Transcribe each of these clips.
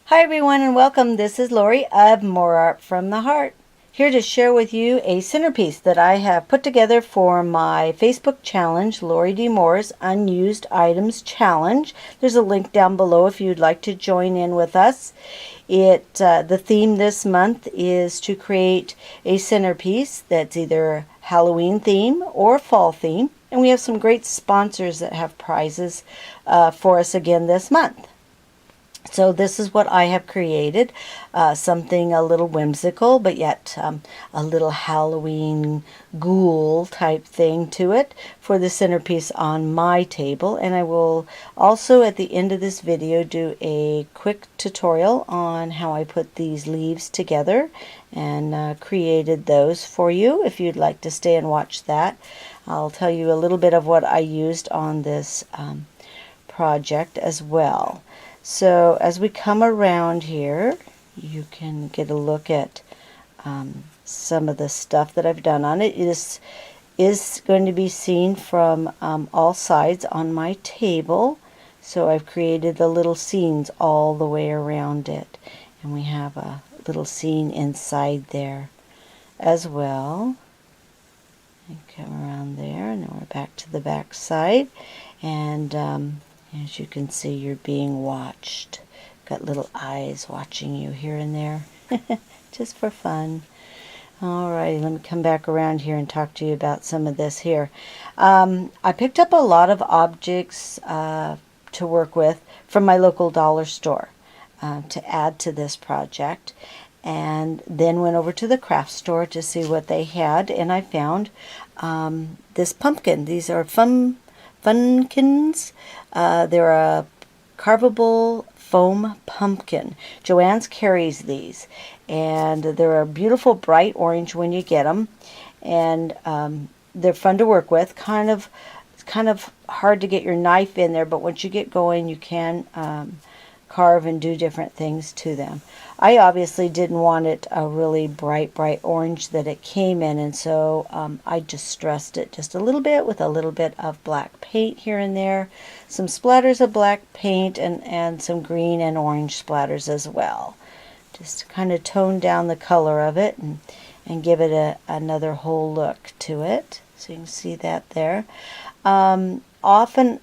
Hi everyone and welcome. This is Lori of More Art from the Heart, here to share with you a centerpiece that I have put together for my Facebook challenge, Lori D. Moore's Unused Items Challenge. There's a link down below if you'd like to join in with us. The theme this month is to create a centerpiece that's either Halloween theme or fall theme, and we have some great sponsors that have prizes for us again this month. So this is what I have created, something a little whimsical, but yet a little Halloween ghoul type thing to it for the centerpiece on my table. And I will also at the end of this video do a quick tutorial on how I put these leaves together and created those for you if you'd like to stay and watch that. I'll tell you a little bit of what I used on this project as well. So as we come around here, you can get a look at some of the stuff that I've done on it. This is going to be seen from all sides on my table. So I've created the little scenes all the way around it. And we have a little scene inside there as well. And come around there, and then we're back to the back side. And as you can see, you're being watched. Got little eyes watching you here and there, just for fun. Alrighty, let me come back around here and talk to you about some of this here. I picked up a lot of objects to work with from my local dollar store to add to this project, and then went over to the craft store to see what they had, and I found this pumpkin. These are Funkins. They're a carvable foam pumpkin. Joann's carries these, and they're a beautiful bright orange when you get them, and they're fun to work with. It's kind of hard to get your knife in there, but once you get going, you can carve and do different things to them. I obviously didn't want it a really bright orange that it came in, and so I just stressed it just a little bit with a little bit of black paint here and there, some splatters of black paint, and some green and orange splatters as well, just to kind of tone down the color of it and give it another whole look to it. So you can see that there. Often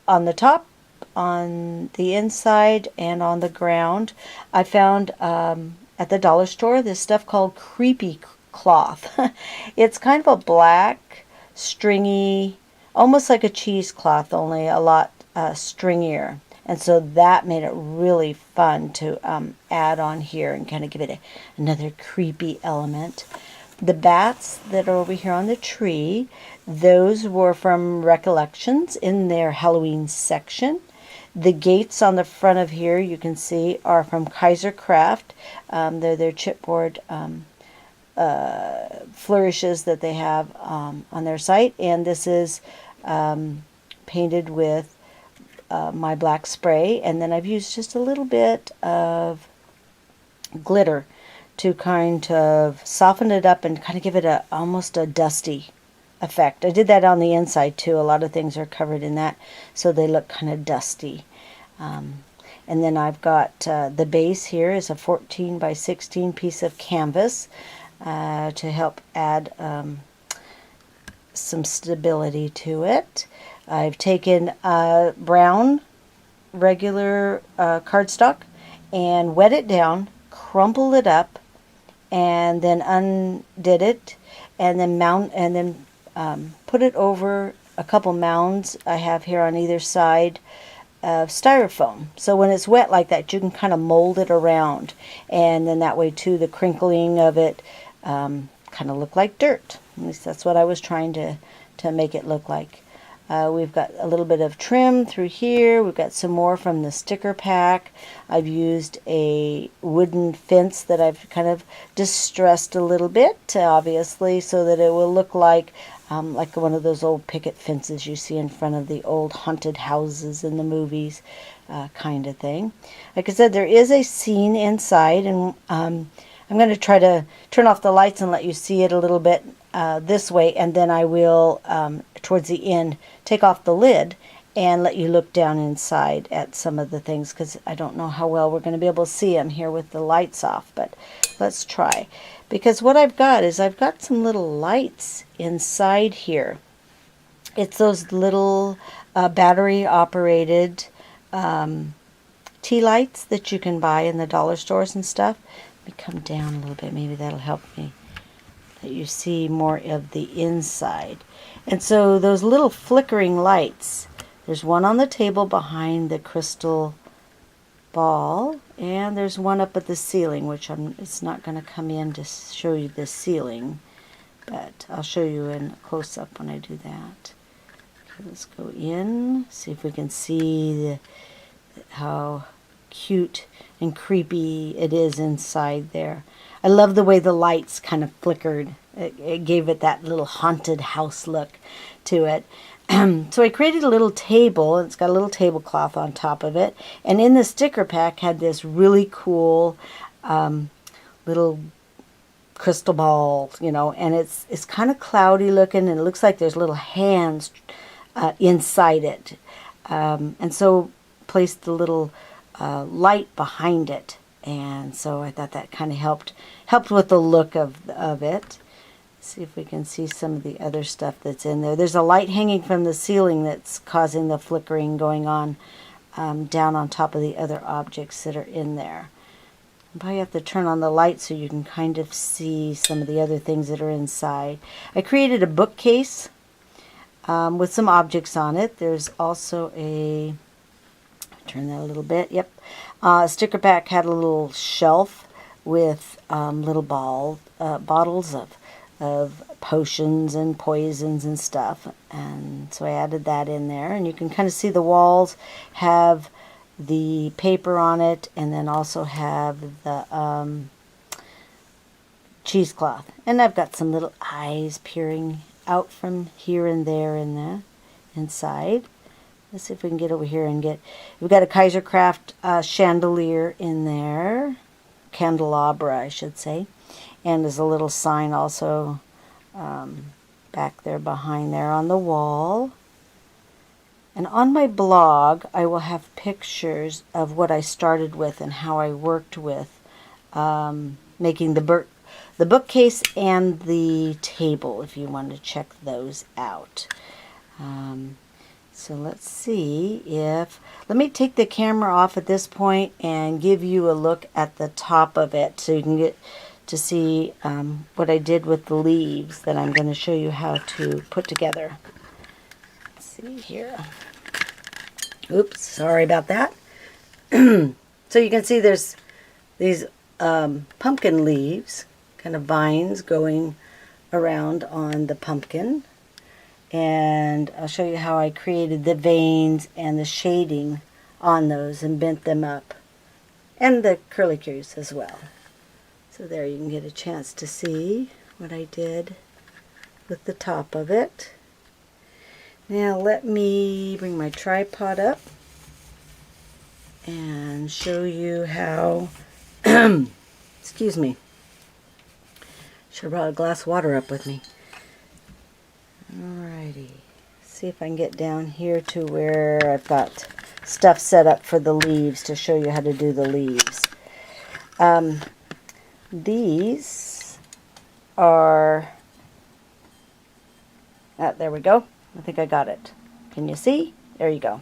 on the top, on the inside, and on the ground, I found at the dollar store this stuff called creepy cloth. It's kind of a black, stringy, almost like a cheesecloth, only a lot stringier. And so that made it really fun to add on here and kind of give it another creepy element. The bats that are over here on the tree, those were from Recollections in their Halloween section. The gates on the front of here, you can see, are from Kaiser Craft. They're their chipboard flourishes that they have on their site. And this is painted with my black spray. And then I've used just a little bit of glitter to kind of soften it up and kind of give it almost a dusty effect. I did that on the inside too. A lot of things are covered in that, so they look kind of dusty. And then I've got the base here is a 14 by 16 piece of canvas to help add some stability to it. I've taken brown regular cardstock and wet it down, crumpled it up, and then undid it, and then put it over a couple mounds I have here on either side of styrofoam. So when it's wet like that, you can kind of mold it around, and then that way too the crinkling of it kind of look like dirt. At least that's what I was trying to make it look like. We've got a little bit of trim through here. We've got some more from the sticker pack. I've used a wooden fence that I've kind of distressed a little bit, obviously, so that it will look like one of those old picket fences you see in front of the old haunted houses in the movies, kind of thing. Like I said, there is a scene inside, and I'm going to try to turn off the lights and let you see it a little bit this way, and then I will, towards the end, take off the lid and let you look down inside at some of the things, because I don't know how well we're going to be able to see them here with the lights off, but let's try. Because what I've got is I've got some little lights inside here. It's those little battery operated tea lights that you can buy in the dollar stores and stuff. Let me come down a little bit, maybe that'll help me, that you see more of the inside. And so those little flickering lights, there's one on the table behind the crystal ball, and there's one up at the ceiling, which it's not going to come in to show you the ceiling, but I'll show you in a close-up when I do that. Okay, let's go in, see if we can see how cute and creepy it is inside there. I love the way the lights kind of flickered. It gave it that little haunted house look to it. So I created a little table. It's got a little tablecloth on top of it. And in the sticker pack had this really cool little crystal ball, you know, and it's kind of cloudy looking, and it looks like there's little hands inside it. And so placed the little light behind it. And so I thought that kind of helped with the look of it. See if we can see some of the other stuff that's in there. There's a light hanging from the ceiling that's causing the flickering going on down on top of the other objects that are in there. You probably have to turn on the light so you can kind of see some of the other things that are inside. I created a bookcase with some objects on it. There's also a, turn that a little bit, yep. Sticker pack had a little shelf with little bottles of potions and poisons and stuff, and so I added that in there. And you can kind of see the walls have the paper on it, and then also have the cheesecloth. And I've got some little eyes peering out from here and there in the inside. Let's see if we can get over here and we've got a Kaisercraft chandelier in there, candelabra I should say, and there's a little sign also back there behind there on the wall. And on my blog I will have pictures of what I started with and how I worked with making the bookcase and the table, if you want to check those out. So let's see if, let me take the camera off at this point and give you a look at the top of it so you can get to see what I did with the leaves that I'm going to show you how to put together. Let's see here. Oops, sorry about that. So you can see there's these pumpkin leaves, kind of vines going around on the pumpkin. And I'll show you how I created the veins and the shading on those and bent them up. And the curlicues as well. So there you can get a chance to see what I did with the top of it. Now let me bring my tripod up and show you how, excuse me, should have brought a glass of water up with me. Alrighty, see if I can get down here to where I've got stuff set up for the leaves to show you how to do the leaves. These are, there we go. I think I got it. Can you see? There you go.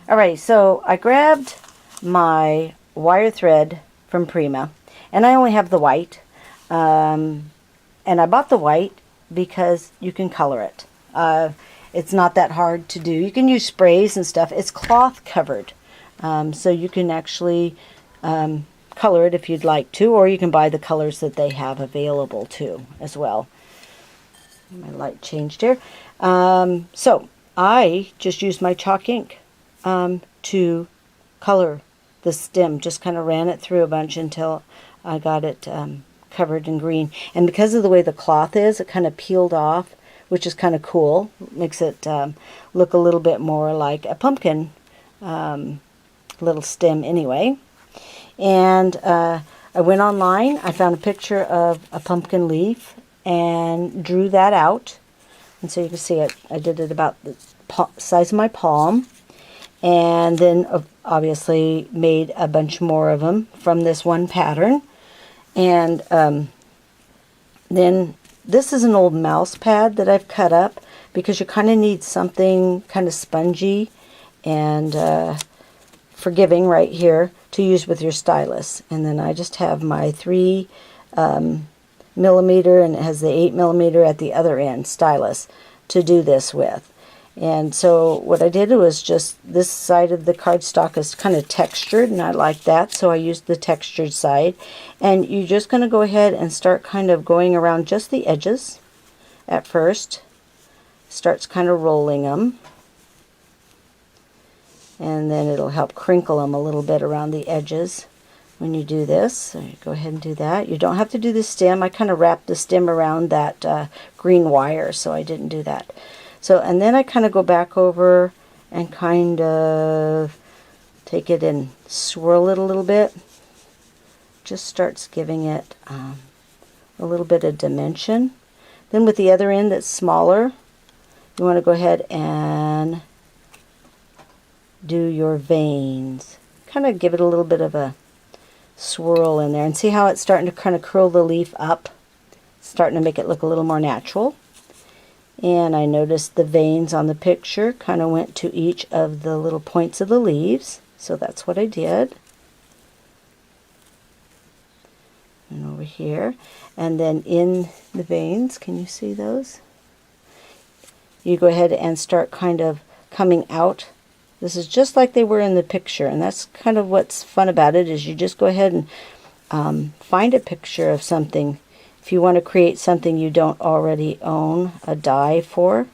Alright, so I grabbed my wire thread from Prima, and I only have the white, and I bought the white because you can color it. It's not that hard to do. You can use sprays and stuff. It's cloth covered, so you can actually color it if you'd like to, or you can buy the colors that they have available too as well. My light changed here. So I just used my chalk ink to color the stem. Just kind of ran it through a bunch until I got it covered in green. And because of the way the cloth is, it kind of peeled off, which is kind of cool. It makes it look a little bit more like a pumpkin little stem anyway. And I went online, I found a picture of a pumpkin leaf and drew that out. And so you can see it, I did it about size of my palm. And then obviously made a bunch more of them from this one pattern. And then this is an old mouse pad that I've cut up because you kind of need something kind of spongy and forgiving right here to use with your stylus. And then I just have my 3 millimeter, and it has the 8 millimeter at the other end stylus to do this with. And so what I did was just this side of the cardstock is kind of textured, and I like that, so I used the textured side. And you're just going to go ahead and start kind of going around just the edges at first. Starts kind of rolling them. And then it'll help crinkle them a little bit around the edges when you do this. So you go ahead and do that. You don't have to do the stem. I kind of wrapped the stem around that green wire, so I didn't do that. So, and then I kind of go back over and kind of take it and swirl it a little bit. Just starts giving it a little bit of dimension. Then with the other end that's smaller, you want to go ahead and do your veins. Kind of give it a little bit of a swirl in there. And see how it's starting to kind of curl the leaf up? It's starting to make it look a little more natural. And I noticed the veins on the picture kind of went to each of the little points of the leaves. So that's what I did. And over here. And then in the veins, can you see those? You go ahead and start kind of coming out. This is just like they were in the picture. And that's kind of what's fun about it, is you just go ahead and find a picture of something. If you want to create something you don't already own a die for,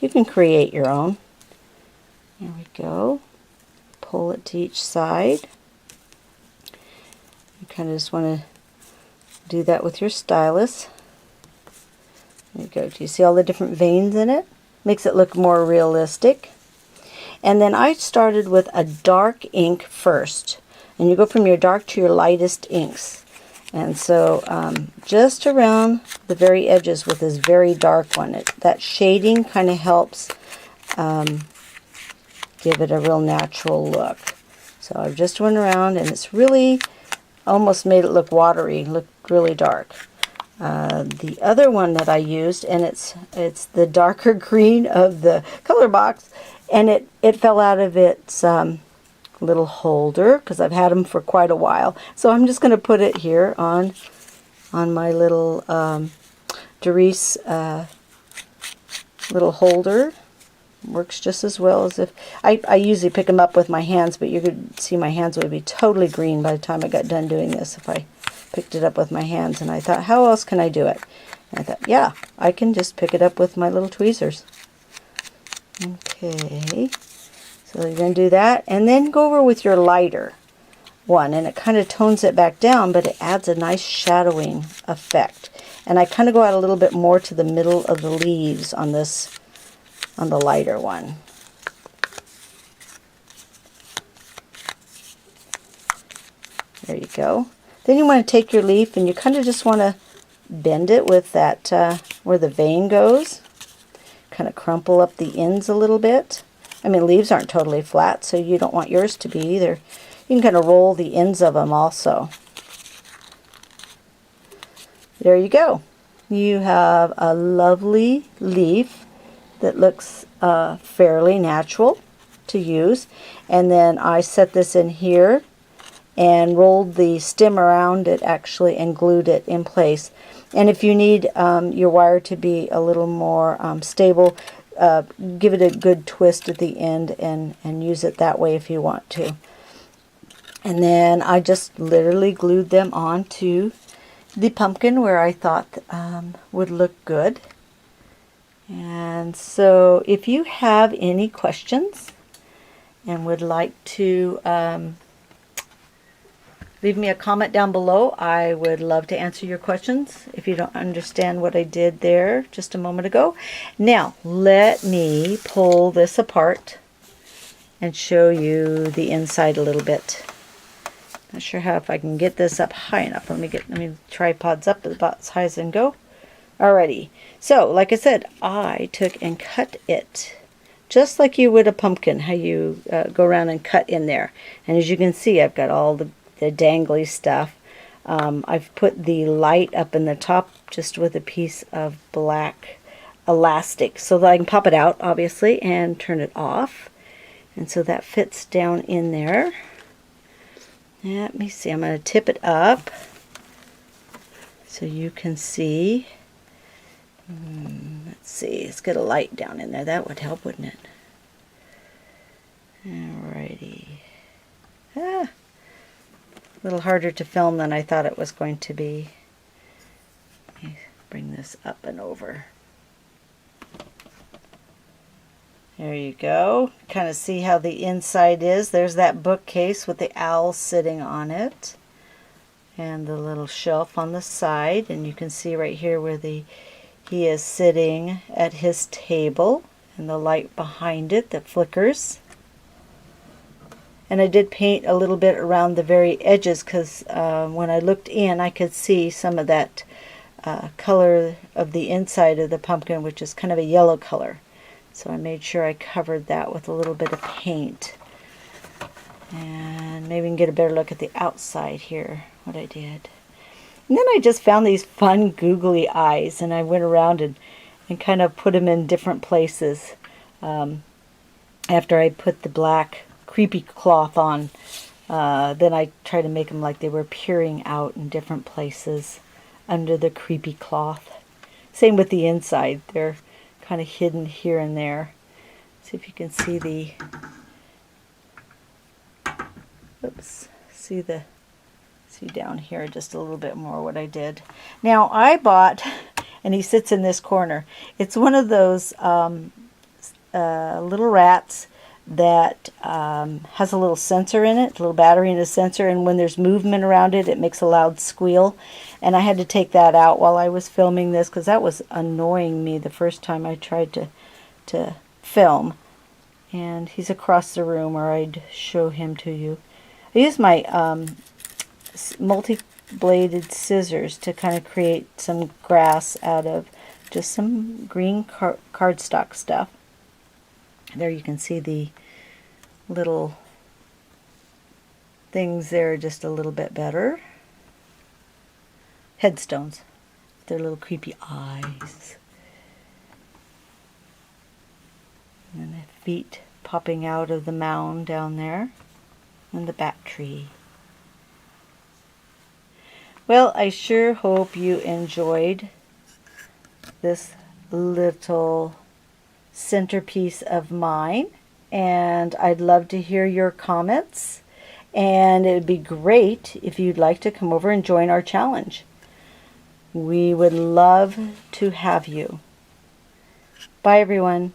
you can create your own. There we go. Pull it to each side. You kind of just want to do that with your stylus. There you go. Do you see all the different veins in it? Makes it look more realistic. And then I started with a dark ink first. And you go from your dark to your lightest inks. And so just around the very edges with this very dark one, that shading kind of helps give it a real natural look. So I've just went around, and it's really almost made it look watery, look really dark. The other one that I used, and it's the darker green of the color box, and it fell out of its little holder because I've had them for quite a while. So I'm just going to put it here on my little Doris little holder. Works just as well as if I usually pick them up with my hands, but you could see my hands would be totally green by the time I got done doing this if I picked it up with my hands. And I thought, how else can I do it? And I thought, yeah, I can just pick it up with my little tweezers. Okay. So you're going to do that, and then go over with your lighter one, and it kind of tones it back down, but it adds a nice shadowing effect. And I kind of go out a little bit more to the middle of the leaves on this, on the lighter one. There you go. Then you want to take your leaf, and you kind of just want to bend it with that where the vein goes. Kind of crumple up the ends a little bit. I mean, leaves aren't totally flat, so you don't want yours to be either. You can kind of roll the ends of them also. There you go. You have a lovely leaf that looks fairly natural to use. And then I set this in here and rolled the stem around it actually and glued it in place. And if you need your wire to be a little more stable, give it a good twist at the end and use it that way if you want to. And then I just literally glued them onto the pumpkin where I thought would look good. And so if you have any questions and would like to leave me a comment down below, I would love to answer your questions if you don't understand what I did there just a moment ago. Now, let me pull this apart and show you the inside a little bit. Not sure how if I can get this up high enough. Let me tripod's up about as high as I can go. Alrighty. So, like I said, I took and cut it just like you would a pumpkin, how you go around and cut in there. And as you can see, I've got all the dangly stuff. I've put the light up in the top just with a piece of black elastic so that I can pop it out, obviously, and turn it off. And so that fits down in there. Let me see, I'm going to tip it up so you can see. Let's see, let's get a light down in there. That would help, wouldn't it? Alrighty. A little harder to film than I thought it was going to be. Let me bring this up and over. There you go. Kind of see how the inside is. There's that bookcase with the owl sitting on it. And the little shelf on the side. And you can see right here where he is sitting at his table. And the light behind it that flickers. And I did paint a little bit around the very edges because when I looked in I could see some of that color of the inside of the pumpkin, which is kind of a yellow color. So I made sure I covered that with a little bit of paint. And maybe we can get a better look at the outside here, what I did. And then I just found these fun googly eyes, and I went around and kind of put them in different places. After I put the black creepy cloth on, then I tried to make them like they were peering out in different places under the creepy cloth. Same with the inside. They're kind of hidden here and there. See if you can see the, oops, see down here just a little bit more what I did. Now I bought, and he sits in this corner, it's one of those little rats that has a little sensor in it, a little battery and a sensor, and when there's movement around it, it makes a loud squeal. And I had to take that out while I was filming this because that was annoying me the first time I tried to film. And he's across the room, or I'd show him to you. I used my multi-bladed scissors to kind of create some grass out of just some green cardstock stuff. There you can see the little things there just a little bit better. Headstones. Their little creepy eyes. And the feet popping out of the mound down there. And the bat tree. Well, I sure hope you enjoyed this little centerpiece of mine, and I'd love to hear your comments, and it would be great if you'd like to come over and join our challenge. We would love to have you. Bye everyone.